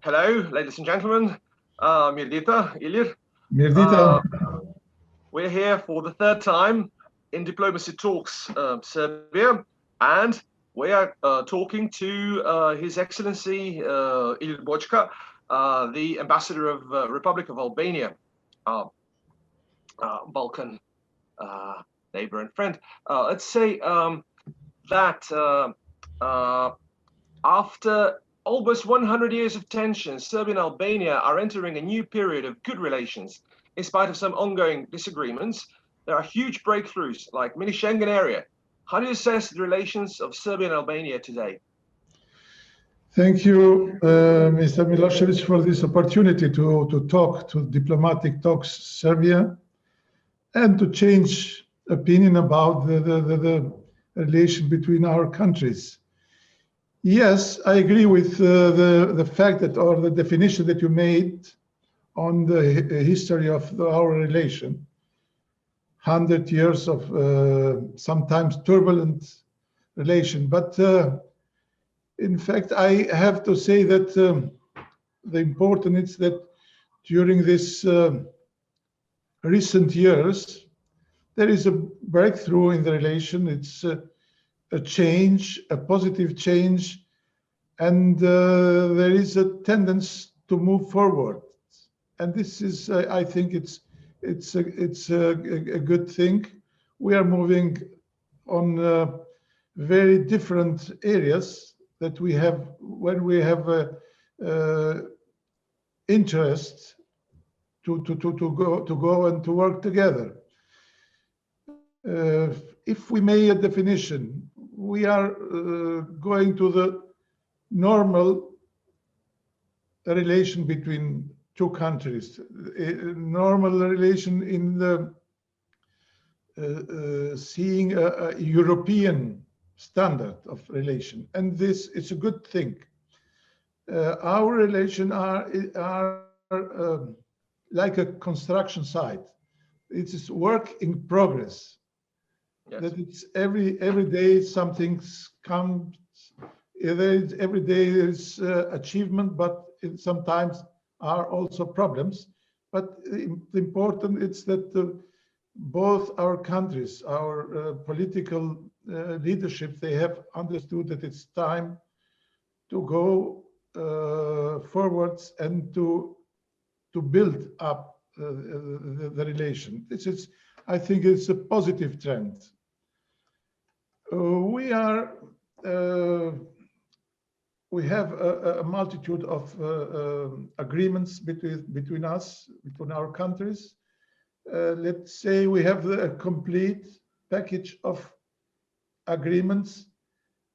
Hello, ladies and gentlemen. Mirdita, Ilir. Mirdita. We're here for the third time in Diplomacy Talks Serbia, and we are talking to His Excellency Ilir Boçka, the Ambassador of Republic of Albania, Balkan neighbor and friend. Let's say that after almost 100 years of tension, Serbia and Albania are entering a new period of good relations. In spite of some ongoing disagreements, there are huge breakthroughs like mini Schengen area. How do you assess the relations of Serbia and Albania today? Thank you, Mr. Milošević, for this opportunity to talk to Diplomatic Talks Serbia and to change opinion about the relation between our countries. Yes, I agree with the fact that, or the definition that you made on the history of our relation. 100 years of sometimes turbulent relation. But in fact, I have to say that the important is that during this recent years, there is a breakthrough in the relation. It's a change, a positive change, and there is a tendency to move forward. And this is, I think, it's a good thing. We are moving on very different areas that we have when we have interest to go and to work together. If we make a definition, we are going to the normal relation between two countries, a normal relation in the seeing a European standard of relation, and this is a good thing. Our relation are like a construction site. It is work in progress. Yes. That it's every day something comes. Every day there's achievement, but sometimes are also problems. But the important is that both our countries, our political leadership, they have understood that it's time to go forwards and to build up the relation. This is, I think, it's a positive trend. We have a multitude of agreements between us, between our countries. Let's say we have a complete package of agreements,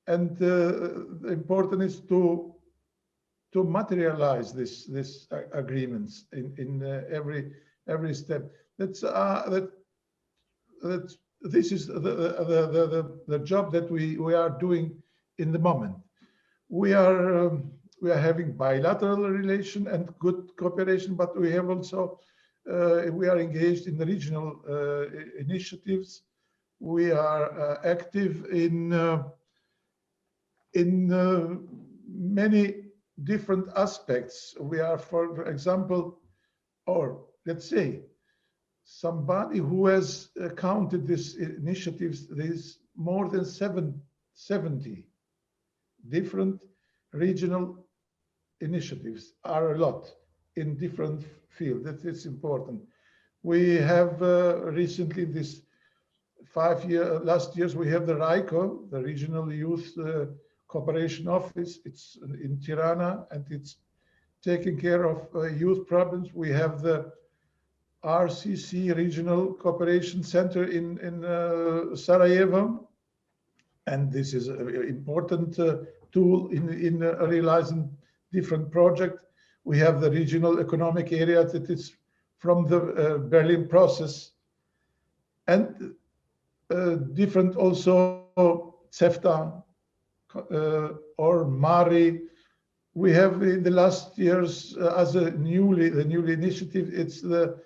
and the important is to materialize this agreements in every step. This is the job that we are doing in the moment. We are having bilateral relation and good cooperation, but we have also we are engaged in the regional initiatives. We are active in many different aspects. We are, for example, or let's say, somebody who has counted these initiatives. There's more than 70 different regional initiatives, are a lot in different fields. That is important. We have recently this last years, we have the RICO, the Regional Youth Cooperation Office. It's in Tirana, and it's taking care of youth problems. We have the RCC, Regional Cooperation Center in Sarajevo, and this is an important tool in realizing different projects. We have the Regional Economic Area that is from the Berlin process, and different also CEFTA or MARI. We have in the last years as the newly initiative, it's the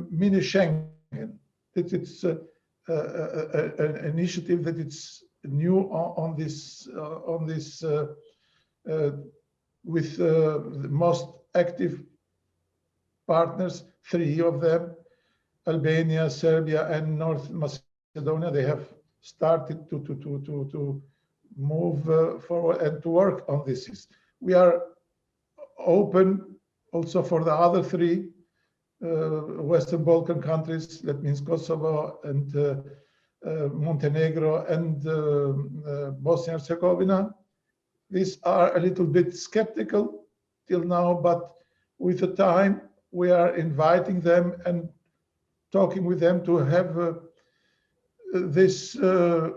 mini Schengen. It's an initiative that it's new on this with the most active partners, 3 of them, Albania, Serbia, and North Macedonia. They have started to move forward and to work on this. We are open also for the other 3 Western Balkan countries. That means Kosovo and Montenegro and Bosnia and Herzegovina. These are a little bit skeptical till now, but with the time we are inviting them and talking with them to have this a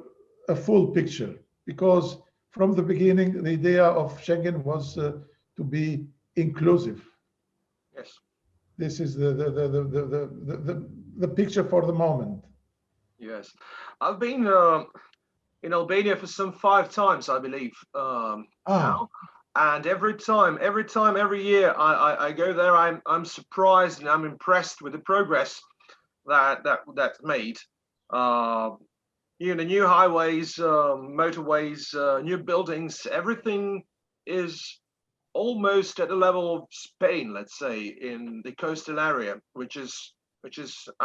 full picture, because from the beginning the idea of Schengen was to be inclusive. Yes. This is the picture for the moment. Yes, I've been in Albania for some 5 times, I believe, now. And every year I go there, I'm surprised and I'm impressed with the progress that's made. New highways, motorways, new buildings, everything is almost at the level of Spain, let's say, in the coastal area, which is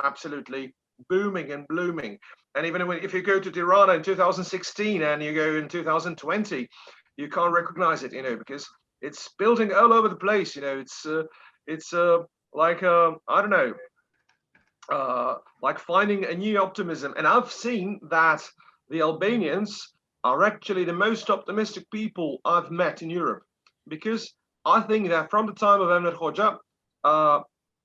absolutely booming and blooming. And even if you go to Tirana in 2016 and you go in 2020, you can't recognize it, because it's building all over the place. It's like I don't know, like finding a new optimism. And I've seen that the Albanians are actually the most optimistic people I've met in Europe, because I think that from the time of Enver Hoxha,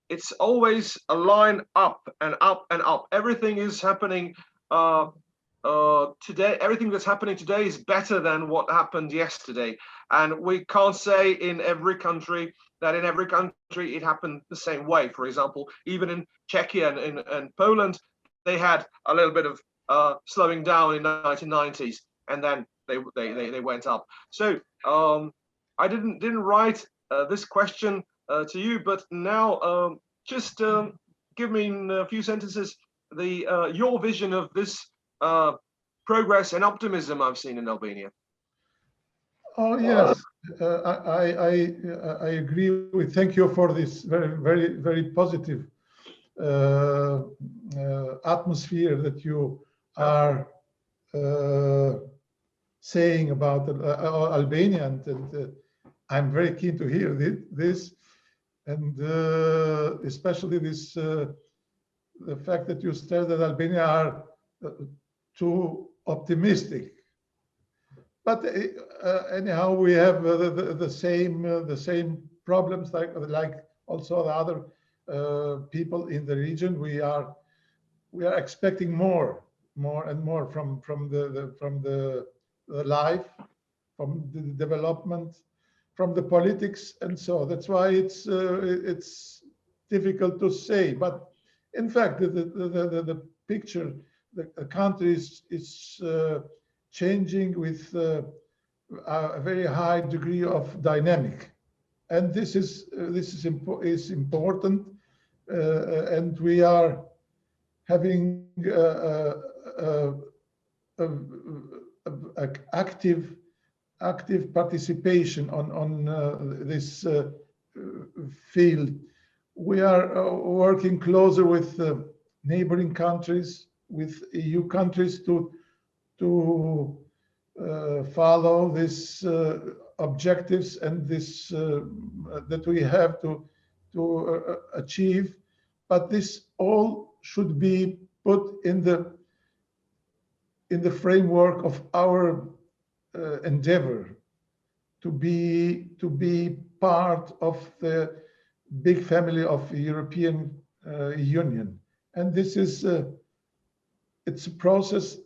it's always a line up and up and up. Everything is happening today. Everything that's happening today is better than what happened yesterday. And we can't say in every country that in every country it happened the same way. For example, even in Czechia and Poland, they had a little bit of slowing down in the 1990s, and then they went up. So I didn't write this question to you, but now just give me in a few sentences your vision of this progress and optimism I've seen in Albania. Oh yes, I agree with. Thank you for this very positive atmosphere that you are saying about Albania, and I'm very keen to hear this, and especially this the fact that you said that Albania are too optimistic. But anyhow, we have the same problems like also the other people in the region. We are expecting more and more from the life, from the development, from the politics, and so that's why it's difficult to say. But in fact, the picture, the country is changing with a very high degree of dynamic, and this is important, and we are having active participation on this field. We are working closer with neighboring countries, with EU countries to follow these objectives and this that we have to achieve. But this all should be put in the framework of our endeavor to be part of the big family of the European Union. And this is it's a process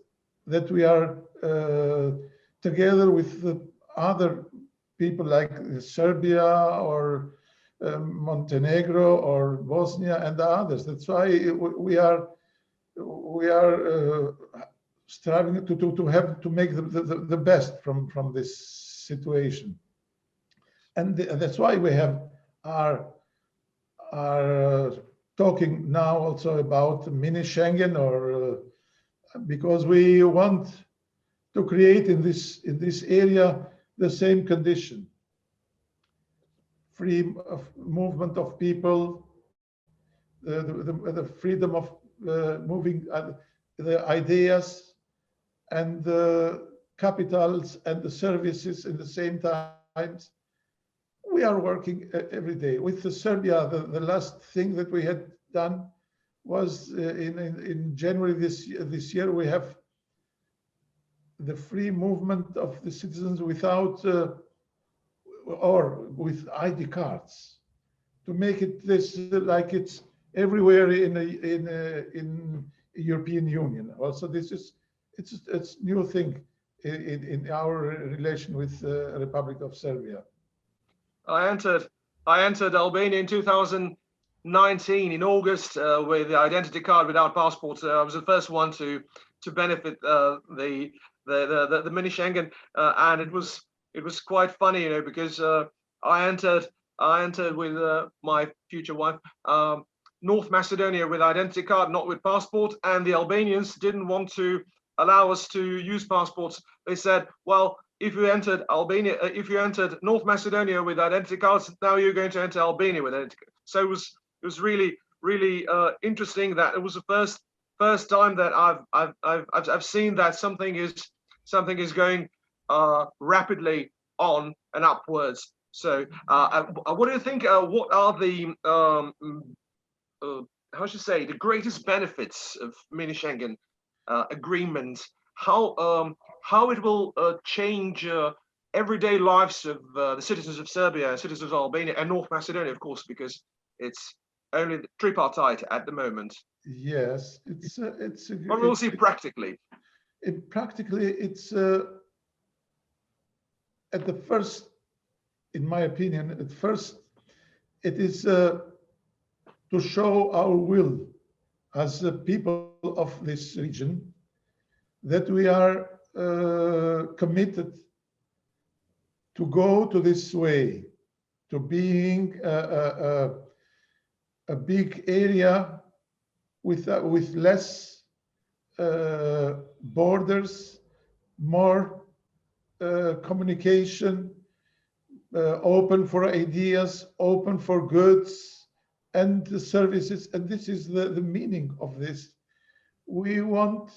that we are together with the other people like Serbia or Montenegro or Bosnia and the others. That's why we are striving to make the best from this situation, and that's why we are talking now also about mini Schengen, or because we want to create in this area the same condition. free movement of people, the freedom of moving the ideas and the capitals and the services in the same times. We are working every day. With Serbia, the last thing that we had done was in January this year, we have the free movement of the citizens without or with ID cards, to make it this like it's everywhere in European Union. Also, this is it's new thing in our relation with the Republic of Serbia. I entered Albania in 2019 in August with the identity card without passport. I was the first one to benefit the mini Schengen, and it was quite funny, you know, because I entered with my future wife North Macedonia with identity card, not with passport, and the Albanians didn't want to allow us to use passports. They said, well, if you entered Albania, if you entered North Macedonia with identity cards, now you're going to enter Albania with identity cards. So it was really interesting that it was the first time that I've seen that something is going rapidly on and upwards. So what do you think? What are the how should I say, the greatest benefits of mini Schengen agreement? How it will change everyday lives of the citizens of Serbia, citizens of Albania, and North Macedonia, of course, because it's only tripartite at the moment. Yes, But we'll see practically. Practically, it's at the first, in my opinion, at first, it is to show our will as the people of this region that we are committed to go to this way, to being a big area with less borders, more communication, open for ideas, open for goods and the services. And this is the meaning of this. We want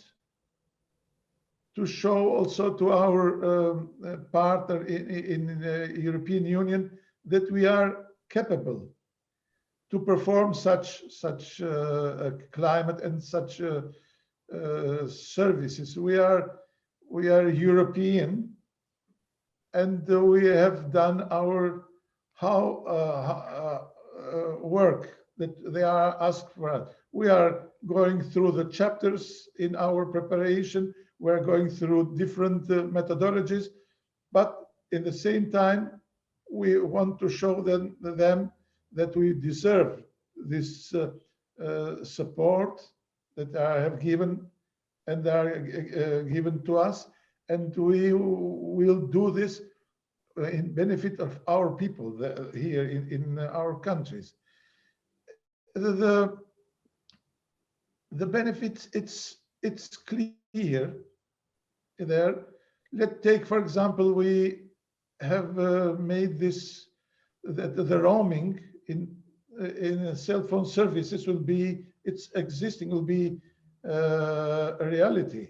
to show also to our partner in the European Union that we are capable to perform such climate and such services. We are European, and we have done our work that they are asked for us. We are going through the chapters in our preparation. We're going through different methodologies, but in the same time, we want to show them that we deserve this support that I have given and are given to us, and we will do this in benefit of our people here in our countries. The benefits, it's clear there. Let's take, for example, we have made this, that the roaming in cell phone services will be, it's existing, will be a reality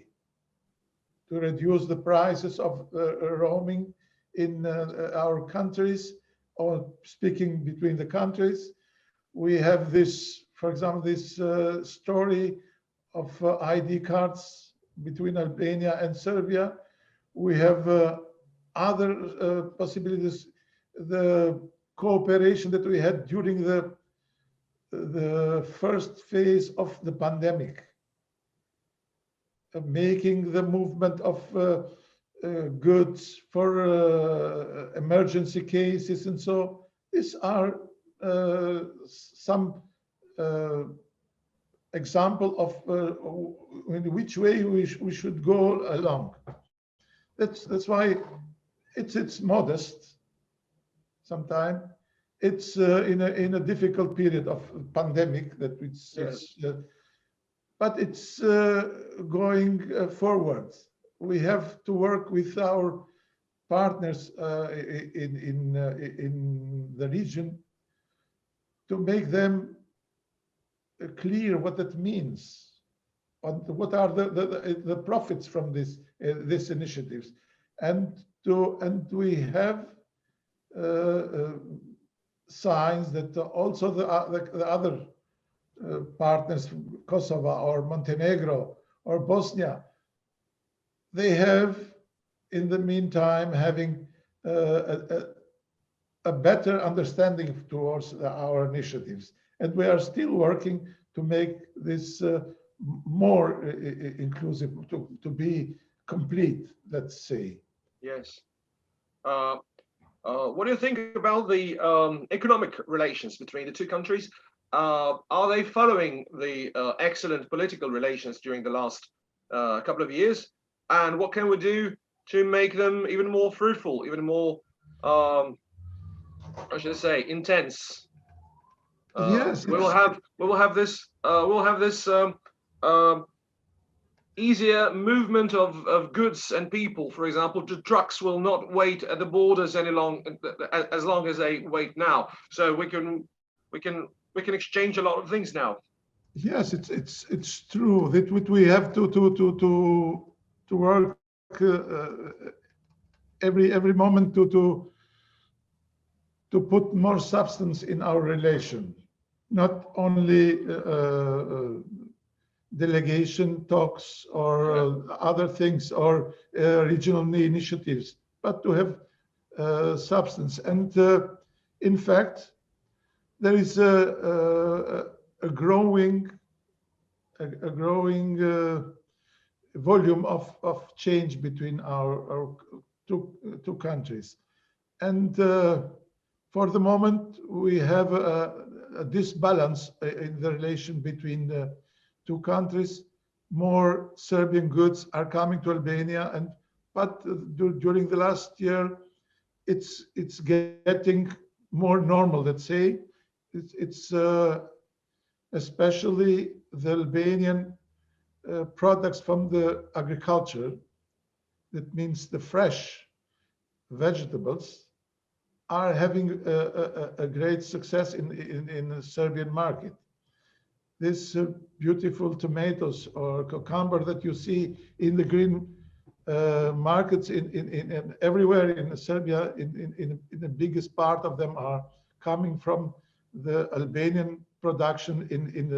to reduce the prices of roaming in our countries, or speaking between the countries. We have this, for example, this story of ID cards between Albania and Serbia. We have other possibilities. The cooperation that we had during the first phase of the pandemic, making the movement of goods for emergency cases, and so these are some example of in which way we should go along. That's why it's modest. Sometimes it's in a difficult period of pandemic that it's yes. But it's going forward. We have to work with our partners in the region to make them clear what that means, and what are the profits from these initiatives, and we have signs that also the other partners, Kosovo or Montenegro or Bosnia, they have in the meantime having a better understanding towards our initiatives, and we are still working to make this more inclusive, to be complete, let's say. Yes. What do you think about the economic relations between the two countries? Are they following the excellent political relations during the last couple of years? And what can we do to make them even more fruitful, even more, how should I say, intense? Yes, we will have this easier movement of goods and people. For example, the trucks will not wait at the borders as long as they wait now. So we can exchange a lot of things now. Yes, it's true that we have to work every moment to put more substance in our relation, not only delegation talks or other things, or regional initiatives, but to have substance. And in fact, there is a growing volume of change between our two countries. And for the moment, we have a disbalance in the relation between the two countries. More Serbian goods are coming to Albania, but during the last year, it's getting more normal, let's say. It's especially the Albanian products from the agriculture. That means the fresh vegetables are having a great success in the Serbian market. This beautiful tomatoes or cucumber that you see in the green markets in everywhere in Serbia, in the biggest part of them are coming from the Albanian production in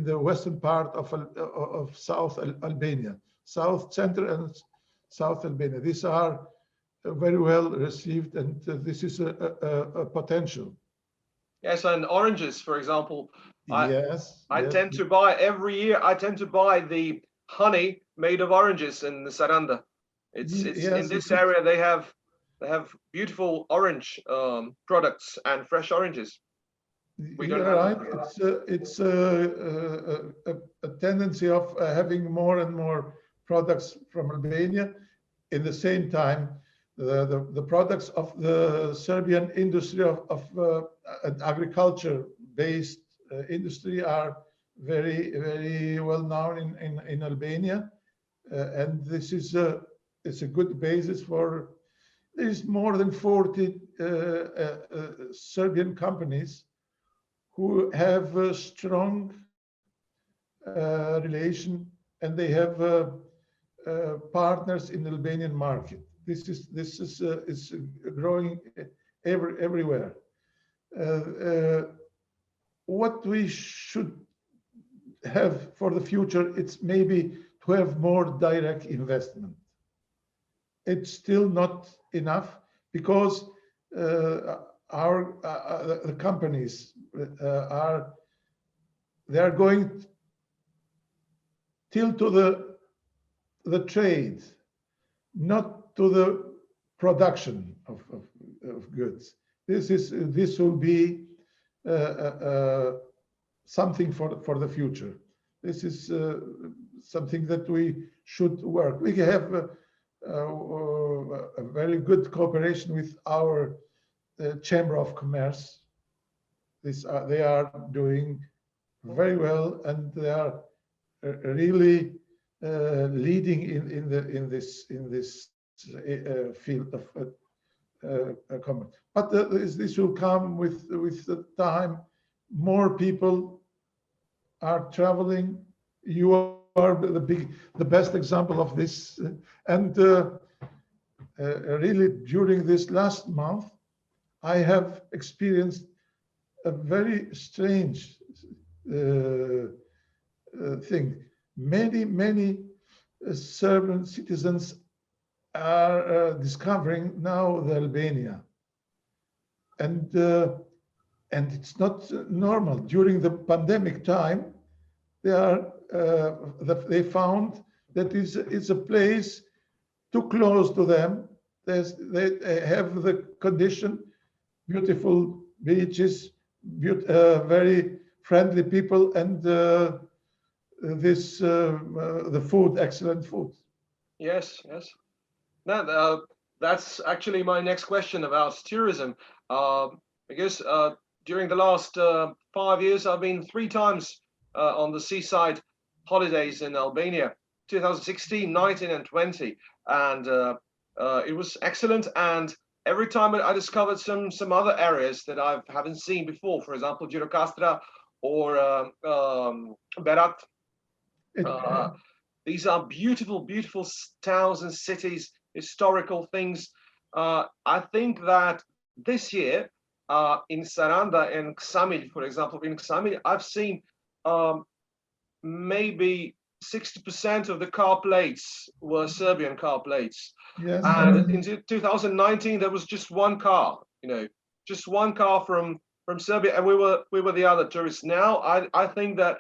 the western part of South Albania, South Center and South Albania. These are very well received, and this is a potential. Yes, and oranges, for example. Yes. I tend to buy every year. I tend to buy the honey made of oranges in the Saranda. It's in this area they have beautiful orange products and fresh oranges. We don't have right. It's a tendency of having more and more products from Albania. In the same time, the products of the Serbian industry of agriculture-based industry are very, very well known in Albania, and this is it's a good basis for. There is more than 40 Serbian companies who have a strong relation, and they have partners in the Albanian market. This is growing everywhere. What we should have for the future, it's maybe to have more direct investment. It's still not enough because the companies are going till to the trade, not to the production of goods. This will be something for the future. This is something that we should work. We have a very good cooperation with our Chamber of Commerce. They are doing very well, and they are really leading in this field of commerce. But this will come with the time. More people are traveling. You are the best example of this. And really, during this last month, I have experienced a very strange thing. Many Serbian citizens are discovering now the Albania, and it's not normal. During the pandemic time, they found that it's a place too close to them. They have the condition, beautiful beaches, very friendly people, and the food, excellent food. Yes. No, that's actually my next question about tourism. Because during the last 5 years, I've been 3 times on the seaside holidays in Albania, 2016, 19, and 20, and it was excellent. And every time I discovered some other areas that I haven't seen before. For example, Girokastra or Berat. These are beautiful towns and cities, historical things. I think that this year in Saranda and Ksamil, for example, in Ksamil, I've seen maybe 60% of the car plates were Serbian car plates. Yes. And in 2019, there was just one car, just one car from Serbia, and we were the other tourists. Now, I think that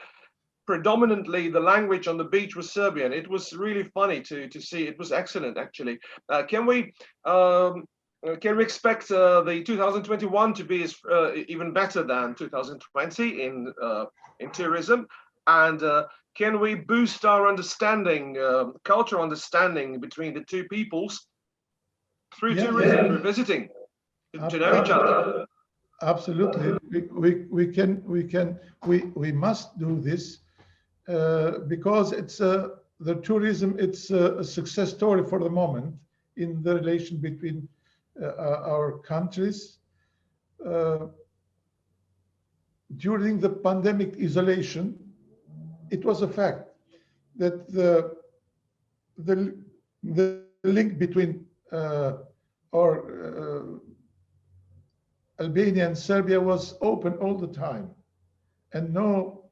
predominantly the language on the beach was Serbian. It was really funny to see. It was excellent, actually. Can we expect the 2021 to be even better than 2020 in tourism? And can we boost our understanding, cultural understanding between the two peoples through tourism, through visiting, to know each other? Absolutely, we must do this because it's the tourism. It's a success story for the moment in the relation between our countries. During the pandemic isolation, it was a fact that the link between Albania and Serbia was open all the time, and no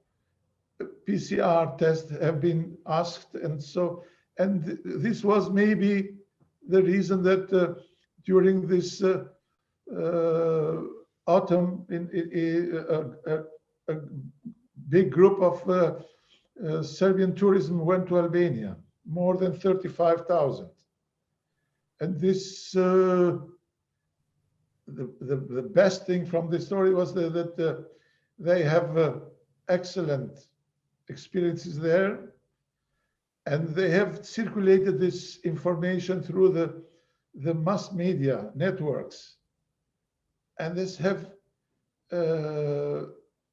PCR tests have been asked, and this was maybe the reason that during this autumn, a big group of Serbian tourism went to Albania, more than 35,000, and this. The best thing from this story was that they have excellent experiences there, and they have circulated this information through the mass media networks, and this have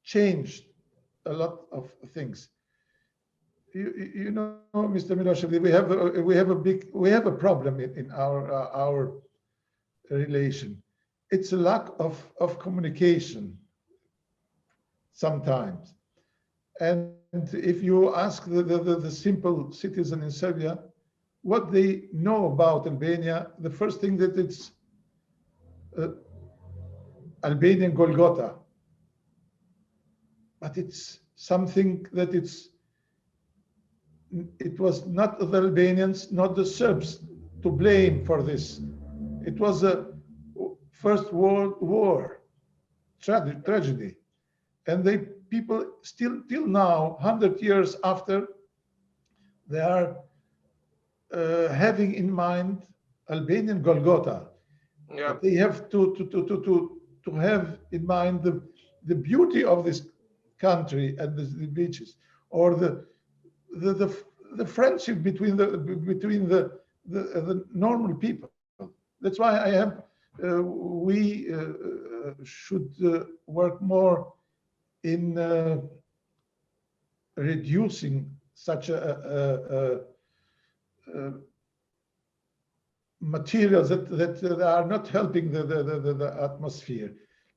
changed a lot of things. You know, Mr. Milošević, we have a problem in our relation. It's a lack of communication sometimes. And if you ask the simple citizen in Serbia what they know about Albania, the first thing that it's Albanian Golgotha. But it's something that it was not the Albanians, not the Serbs to blame for this. It was a First World War tragedy, and people still till now, 100 years after, they are having in mind Albanian Golgotha. Yeah. But they have to have in mind the beauty of this country and the beaches, or the friendship between the normal people. That's why we should work more in reducing such a materials that are not helping the atmosphere.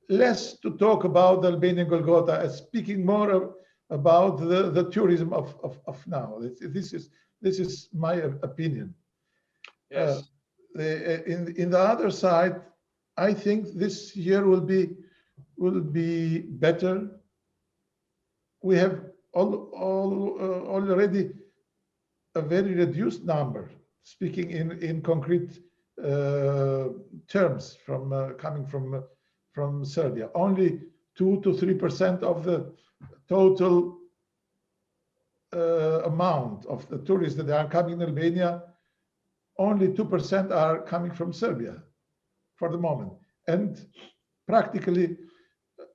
Less to talk about the Albanian Golgotha, and speaking more about the tourism of now. This is my opinion. Yes. In the other side, I think this year will be better. We have already a very reduced number, speaking in concrete terms, coming from Serbia. Only 2 to 3% of the total amount of the tourists that are coming in Albania, only 2% are coming from Serbia for the moment. And practically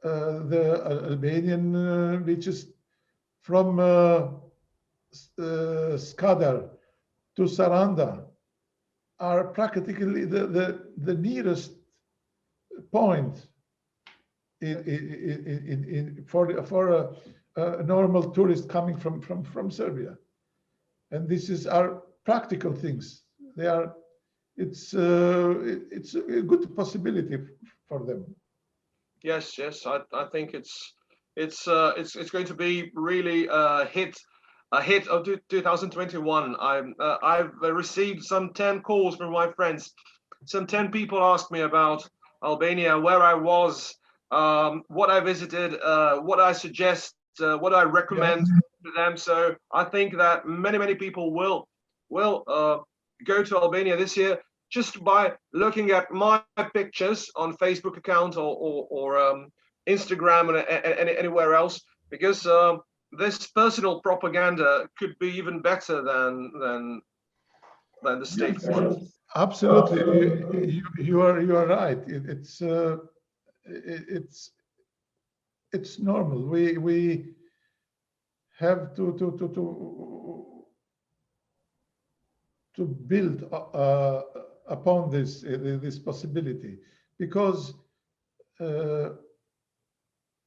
the Albanian beaches from Skadar to Saranda are practically the nearest point for a normal tourist coming from Serbia. And this is our practical things. It's a good possibility for them. Yes, I think it's going to be really a hit of 2021. I've received some 10 calls from my friends. Some 10 people asked me about Albania, where I was, what I visited, what I suggest, what I recommend to them. So I think that many people will go to Albania this year just by looking at my pictures on Facebook account or Instagram and anywhere else, because this personal propaganda could be even better than the state. Yes, absolutely, you are right. It's normal. We have to build upon this possibility, because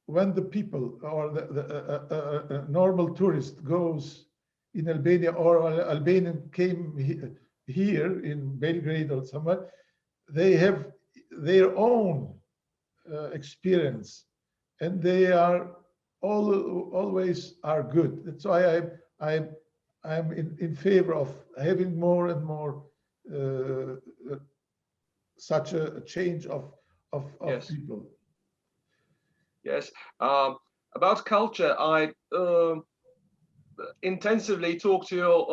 when the people or the normal tourist goes in Albania, or Albanian came here in Belgrade or somewhere, they have their own experience, and they are always are good. That's why I'm in favor of having more and more such a change of people. Yes. About culture, I intensively talked to your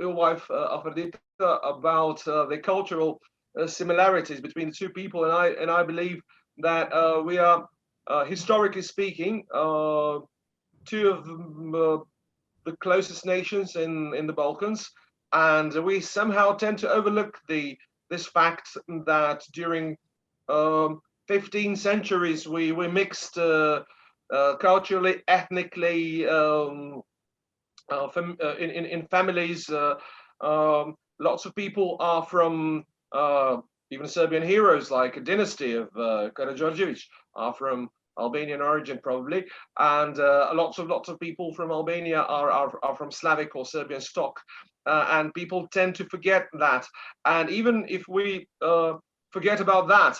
wife Afrodita about the cultural similarities between the two people, and I believe that we are historically speaking two of the closest nations in the Balkans, and we somehow tend to overlook this fact that during 15 centuries we mixed culturally, ethnically, in families. Lots of people are from even Serbian heroes, like a dynasty of Karađorđević are from Albanian origin probably, and lots of people from Albania are from Slavic or Serbian stock, and people tend to forget that. And even if we forget about that,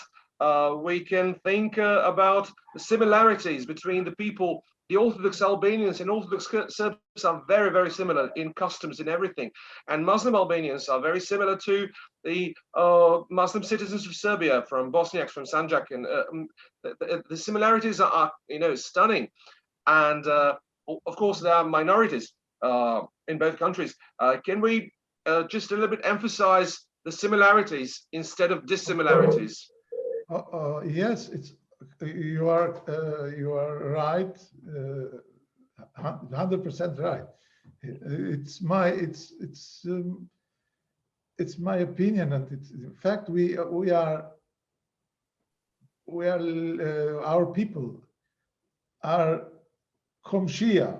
we can think about the similarities between the people. The Orthodox Albanians and Orthodox Serbs are very similar in customs, in everything. And Muslim Albanians are very similar to the Muslim citizens of Serbia, from Bosniaks, from Sanjak. And the similarities are stunning. And of course, there are minorities in both countries. Can we just a little bit emphasize the similarities instead of dissimilarities? Yes, you are right, 100% right. It's my opinion, and in fact we are our people are komşija.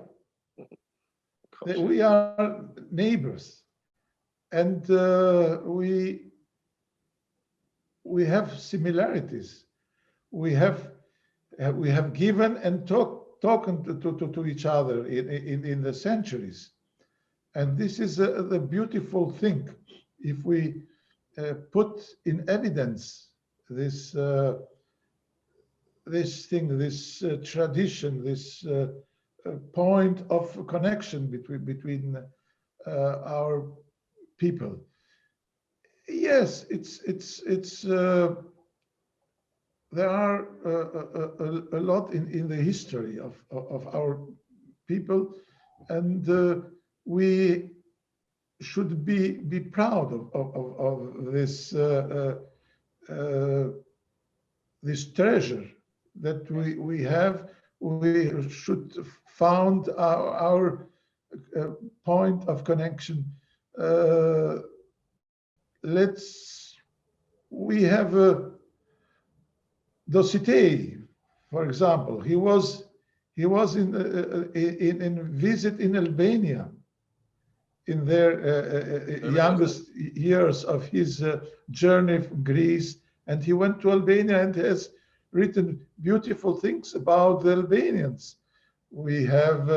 We are neighbors, and we have similarities. We have given and talking to each other in the centuries, and this is the beautiful thing. If we put in evidence this this thing, this tradition, this point of connection between our people. Yes, it's there are a lot in the history of our people, and we should be proud of this this treasure that we have. We should found our point of connection. We have Dositei, for example. He was in visit in Albania in their youngest years of his journey from Greece, and he went to Albania and has written beautiful things about the Albanians. We have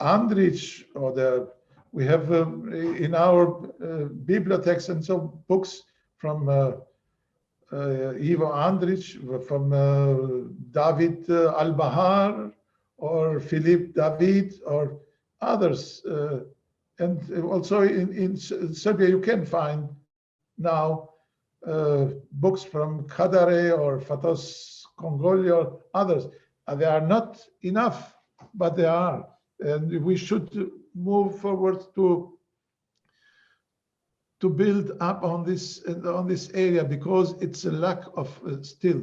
Andrich, we have in our bibliothèques and so books from Ivo Andrich, from David Al-Bahar, or Philippe David, or others. And also in Serbia, you can find now books from Kadare or Fatos Kongoli or others. They are not enough, but they are. And we should move forward to build up on this area, because it's a lack of still.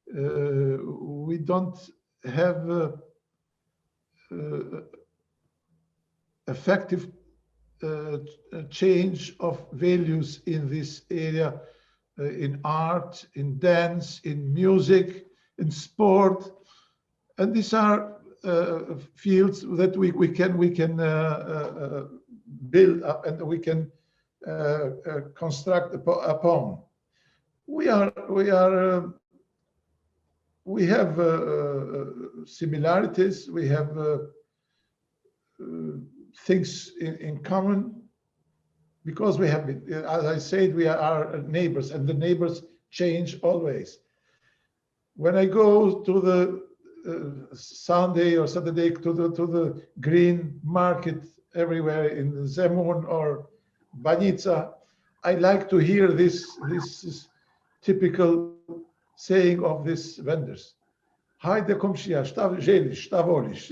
We don't have effective change of values in this area, in art, in dance, in music, in sport, and these are fields that we can build up and we can construct upon. We have similarities. We have things in common, because we have, as I said, we are neighbors, and the neighbors change always. When I go to the Sunday or Saturday to the green market everywhere in Zemun or Banjica, I like to hear this typical saying of these vendors. Hajde komšija, šta želiš, šta voliš?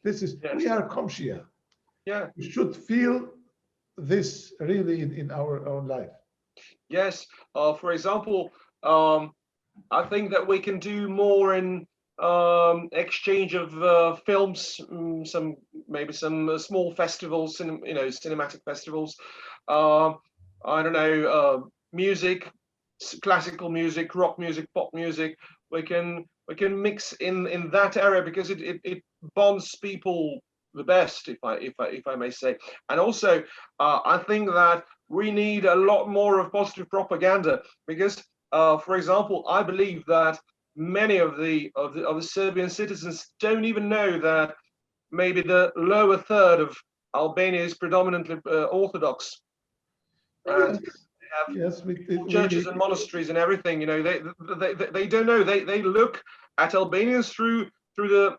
This is, yes. We are komšija. Yeah. We should feel this really in our own life. Yes. For example, I think that we can do more in exchange of films, maybe some small festivals, cinematic festivals. I don't know, music, classical music, rock music, pop music. We can mix in that area, because it bonds people the best, if I may say. And also, I think that we need a lot more of positive propaganda, because, for example, I believe that many of the Serbian citizens don't even know that maybe the lower third of Albania is predominantly Orthodox. And they have churches and monasteries and everything. They don't know. They look at Albanians through the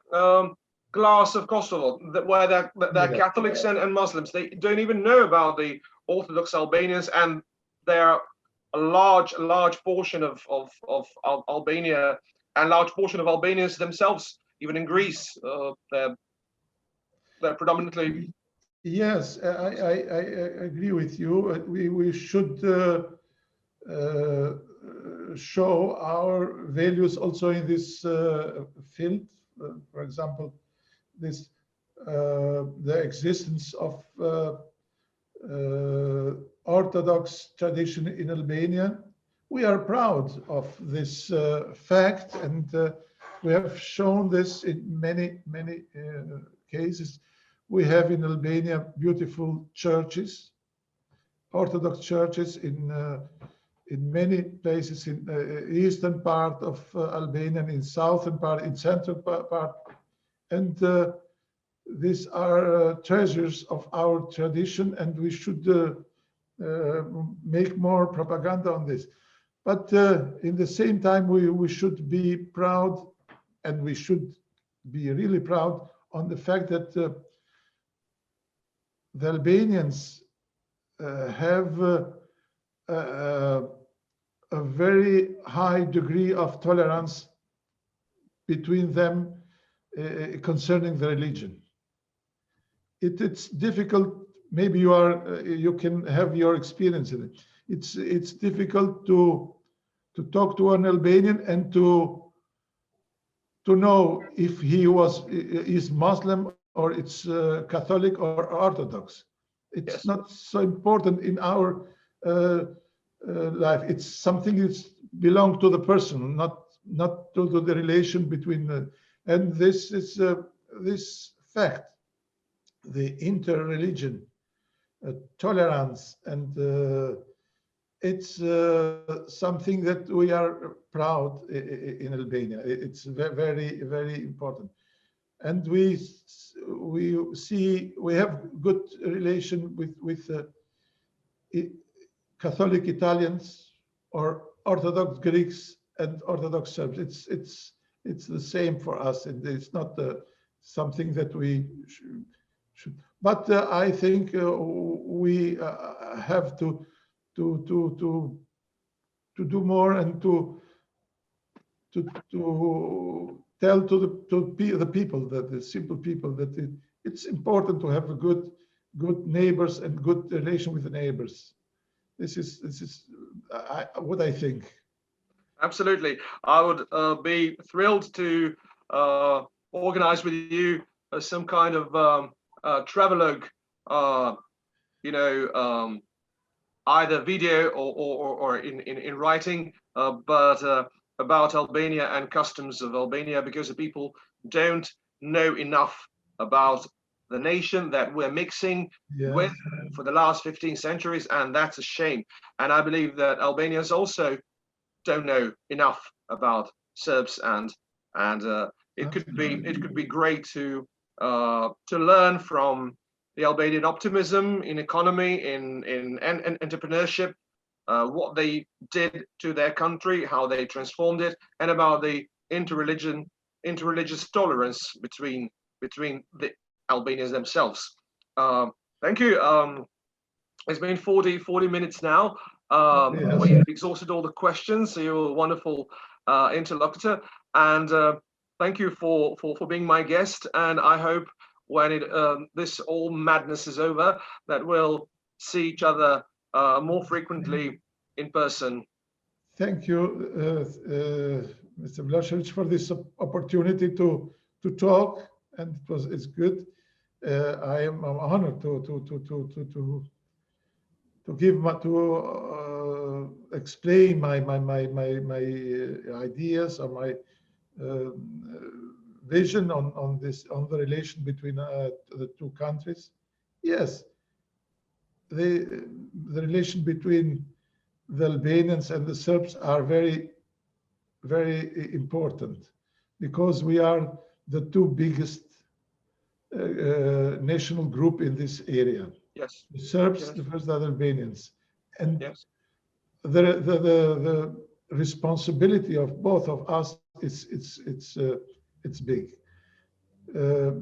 glass of Kosovo, where they're Catholics and Muslims. They don't even know about the Orthodox Albanians, and they're a large portion of Albania, and large portion of Albanians themselves, even in Greece, they're predominantly. Yes, I agree with you. We should show our values also in this field. For example, the existence of Orthodox tradition in Albania. We are proud of this fact, and we have shown this in many cases. We have in Albania beautiful churches, Orthodox churches in many places, in eastern part of Albania, in southern part, in central part, and these are treasures of our tradition, and we should make more propaganda on this. But in the same time, we should be proud, and we should be really proud on the fact that the Albanians have a very high degree of tolerance between them concerning the religion. It's difficult. Maybe you can have your experience in it. It's difficult to talk to an Albanian and to know if he is Muslim or it's Catholic or Orthodox. It's Yes. not so important in our life. It's something that belongs to the person, not to the relation between the. And this is this fact, the interreligion tolerance, and it's something that we are proud in Albania. It's very, very important, and we see we have good relation with Catholic Italians or Orthodox Greeks and Orthodox Serbs. It's the same for us, and it's not something that we should. But I think we have to do more and to tell to the people, that the simple people, that it's important to have a good neighbors and good relation with the neighbors. This is what I think. Absolutely. I would be thrilled to organize with you some kind of travelogue, either video or in writing, but about Albania and customs of Albania, because the people don't know enough about the nation that we're mixing with for the last 15 centuries, and that's a shame. And I believe that Albanians also don't know enough about Serbs, and it could be great to learn from the Albanian optimism in economy, in entrepreneurship, what they did to their country, how they transformed it, and about the interreligious tolerance between the Albanians themselves. Thank you. It's been 40 minutes now. Yes. We've exhausted all the questions, so you're a wonderful interlocutor, and thank you for being my guest. And I hope when this all madness is over, that we'll see each other more frequently in person. Thank you, Mr. Milošević, for this opportunity to talk, and it's good. I am honored to explain my ideas or my vision on the relation between the two countries. Yes, the relation between the Albanians and the Serbs are very, very important, because we are the two biggest national group in this area. Yes. The Serbs, yes. the first, the Albanians, and yes. the responsibility of both of us it's big,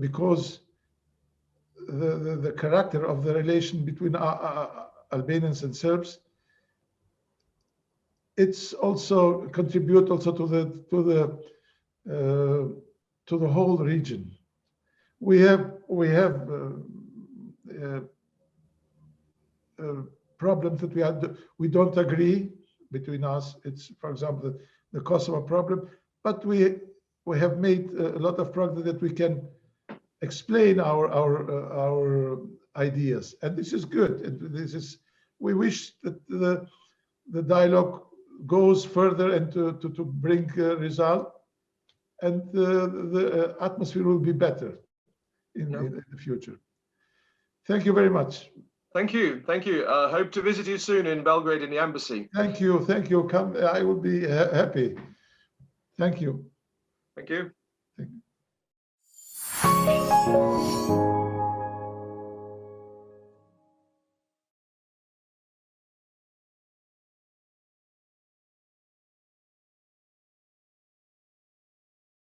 because the character of the relation between Albanians and Serbs, it's also contribute also to the whole region. We have problems that we don't agree between us. It's, for example, the Kosovo problem, but we have made a lot of progress that we can explain our ideas, and this is good. And we wish that the dialogue goes further and to bring a result, and the atmosphere will be better in the future. Thank you very much. Thank you. Hope to visit you soon in Belgrade in the embassy. Thank you. Come, I will be happy. Thank you. Thank you. Thank you.